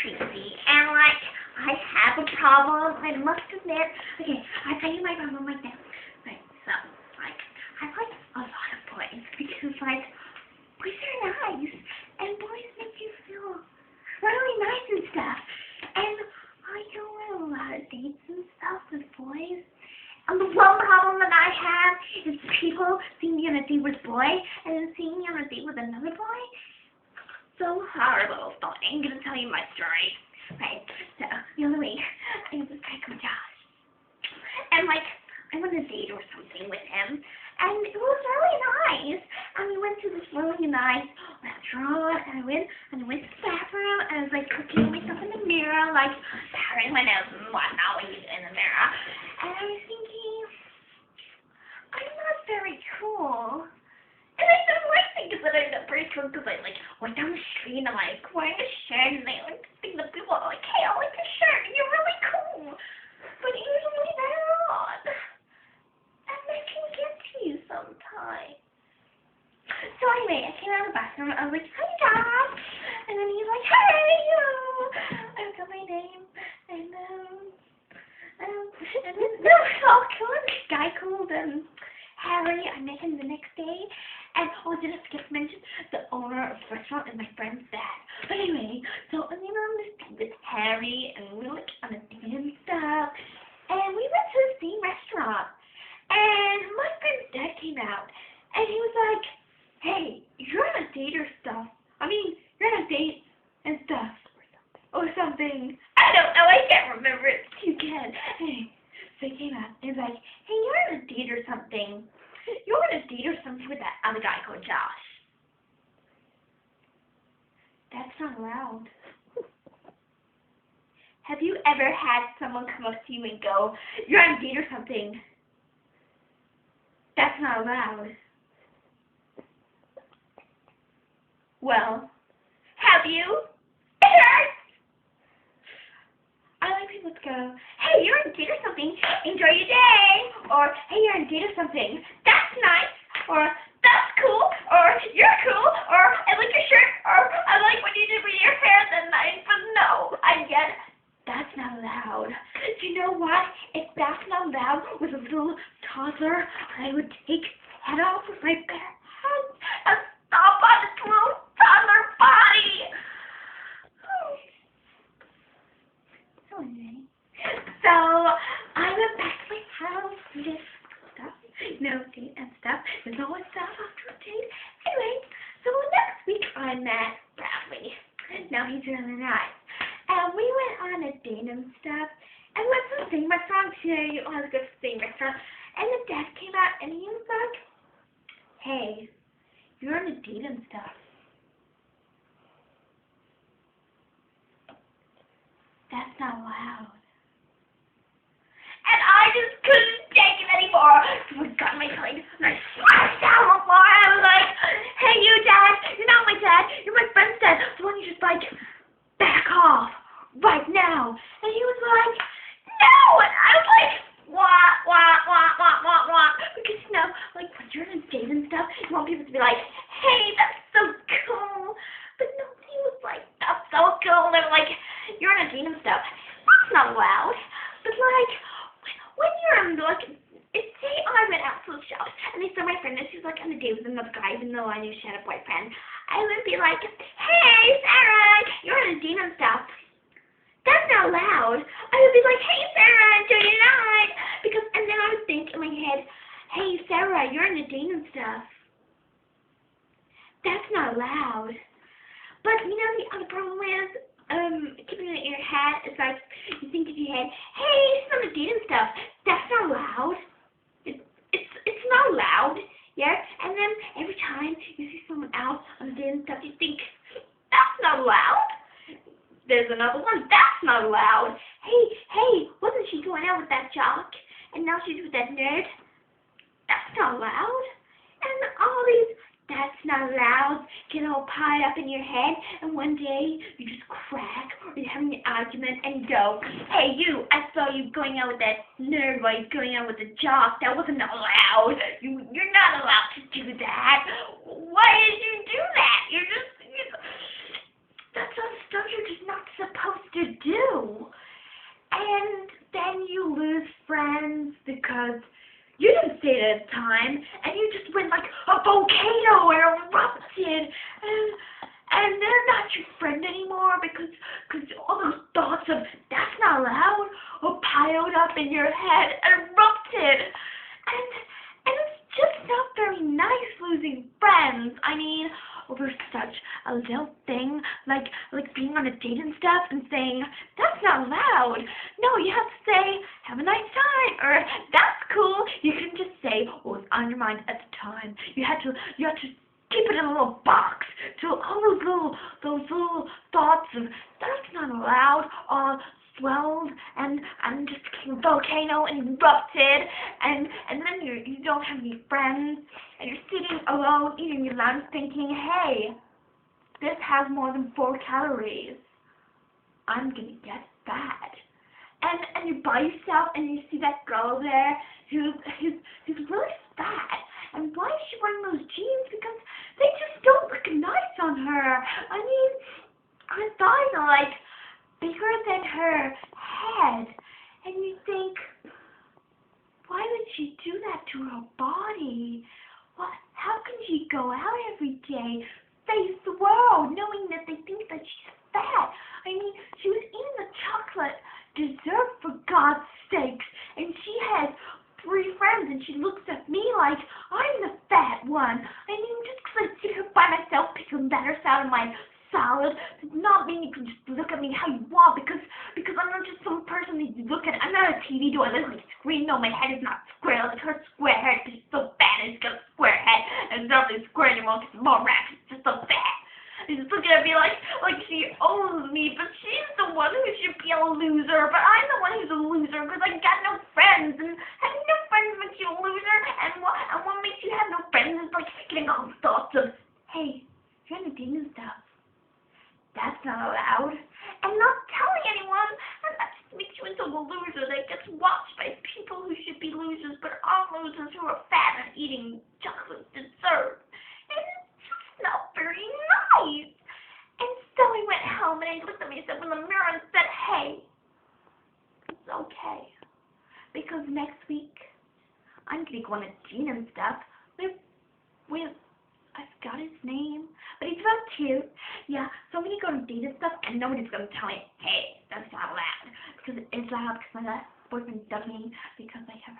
Tracy, and like I have a problem. I must admit. Okay, I'll tell you my problem right now. Right, so like I like a lot of boys because like boys are nice and boys make you feel really nice and stuff. And I go on a lot of dates and stuff with boys. And the one problem that I have is people seeing me on a date with a boy and then seeing me on a date with another boy. So horrible. So I'm going to tell you my story. Right. So, the other week, I had this guy called Josh. And, like, I went on a date or something with him. And it was really nice. And we went to this really nice restaurant. And I went to the bathroom. And I was, like, cooking myself in the mirror. Like, powdering my nose and whatnot when you do in the mirror. And I was thinking, I'm not very cool. And I don't like thinking that I'm not very cool because I like went down the street and I'm like wearing a shirt and I like think that people are like, hey, I like your shirt and you're really cool. But usually they're not. And they can get to you sometimes. So anyway, I came out of the bathroom and I was like, hi Dad. And then he's like, hey, I got my name and then no, I'll kill this guy called Harry. I met him the next day. And did I forget to mention the owner of the restaurant is my friend's dad. But anyway, so I went on this date with Harry and we were like on a date and stuff. And we went to the same restaurant. And my friend's dad came out and he was like, hey, you're on a date or stuff. I mean, you're on a date and stuff. Or something. I don't know, I can't remember it too good. Anyway, so he came out and he was like, hey, you're on a date or something. You're on a date or something with that other guy called Josh. That's not allowed. Have you ever had someone come up to you and go, you're on a date or something? That's not allowed. Well, have you? It hurts. I like people to go, hey, you're on a date or something, enjoy your day, or hey, you're on a date or something, that's nice, or that's cool, or you're cool, or I like your shirt, or I like what you did with your hair that night, but no, I get it. That's not allowed. Do you know what? If that's not allowed with a little toddler, I would take his head off with my bare hands and stomp on his little toddler body. So I went back to my house and did stuff, date and stuff. There's always stuff after a date. Anyway, so next week I met Bradley. Now he's really nice. And we went on a date and stuff. And went to the same restaurant too. You always go to the same restaurant. And the dad came out and he was like, hey, you're on a date and stuff. That's not allowed. And I just couldn't take it anymore. So I got my plate and I slashed down on the floor. I was like, hey, you dad, you're not my dad, you're my friend's dad. So why don't you just like back off right now? And he was like, no. And I was like, wah. Because you know, like when you're on a date and stuff, you want people to be like, hey, that's so cool. But nobody was like, that's so cool. They were like, you're on a date and stuff. That's not allowed. But like, when you're on like, say I went out to the shops and they saw my friend and she was like on a date with another guy, even though I knew she had a boyfriend, I would be like, hey Sarah, you're on a date and stuff. That's not allowed. I would be like, hey Sarah, enjoy your night. Because, and then I would think in my head, hey Sarah, you're on a date and stuff. That's not allowed. But you know the other problem is, keeping it in your head, it's like, you think in your head, hey, she's on a date and stuff. That's not allowed. It's not allowed, yeah? And then every time you see someone else on a date and stuff, you think, that's not allowed. There's another one, that's not allowed. Hey, wasn't she going out with that jock? And now she's with that nerd? That's not allowed. And all these, that's not allowed, get all piled up in your head, and one day you just crack, or you're having an argument, and you go, hey you, I saw you going out with that nerd while you're going out with the jock. That wasn't allowed. You're not allowed to do that. Why did you do that? That's all stuff you're just not supposed to do. And then you lose friends because you didn't say it at the time, and you just went like a volcano and erupted, and they're not your friend anymore because all those thoughts of that's not allowed or piled up in your head and erupted, and it's just not very nice losing friends. I mean, over such a little thing like being on a date and stuff and saying that's not allowed. No, you have to say have a nice time or that's cool. You couldn't just say what was on your mind at the time. You had to keep it in a little box. So all those little thoughts of that's not allowed swelled and just became a volcano and erupted, and then you don't have any friends and you're sitting alone eating your lunch thinking, hey, this has more than 4 calories. I'm gonna get fat. And you're by yourself and you see that girl there who's really fat. And why is she wearing those jeans? Because they just don't look nice on her. I mean, her thighs are like bigger than her head. And you think, why would she do that to her body? How can she go out every day, face the world, knowing that they think that she's fat? I mean, she was eating the chocolate dessert, for God's sakes, and she has 3 friends, and she looks at me like I'm the fat one. I mean, just because I sit here by myself picking letters out of my salad does not mean you can just look at me how you want, because I'm not just some person that you look at. I'm not a TV, do I look like a screen? No, my head is not square like her square head, because she's so fat and she's got a square head, and it's not really square anymore because it's more wrapped. It's just so fat. She's looking at me like she owns me, but she's the one who should be a loser, but I'm the one who's a loser because I got no friends, and having no friends makes you a loser, and what makes you have no friends is like getting all the thoughts of, hey, you're on a date and stuff. That's not allowed. And not telling anyone, and that just makes you into a loser that gets watched by people who should be losers, but are losers who are fat and eating chocolate dessert. And it's just not very nice. And so I went home and I looked at myself in the mirror and said, hey, it's okay. Because next week, I'm going to go on a date and stuff with I forgot his name, but he's real cute. Yeah, so I'm going to go on a date and stuff, and nobody's going to tell me, hey, that's not allowed. Because it is loud, because my last boyfriend dumped me because I have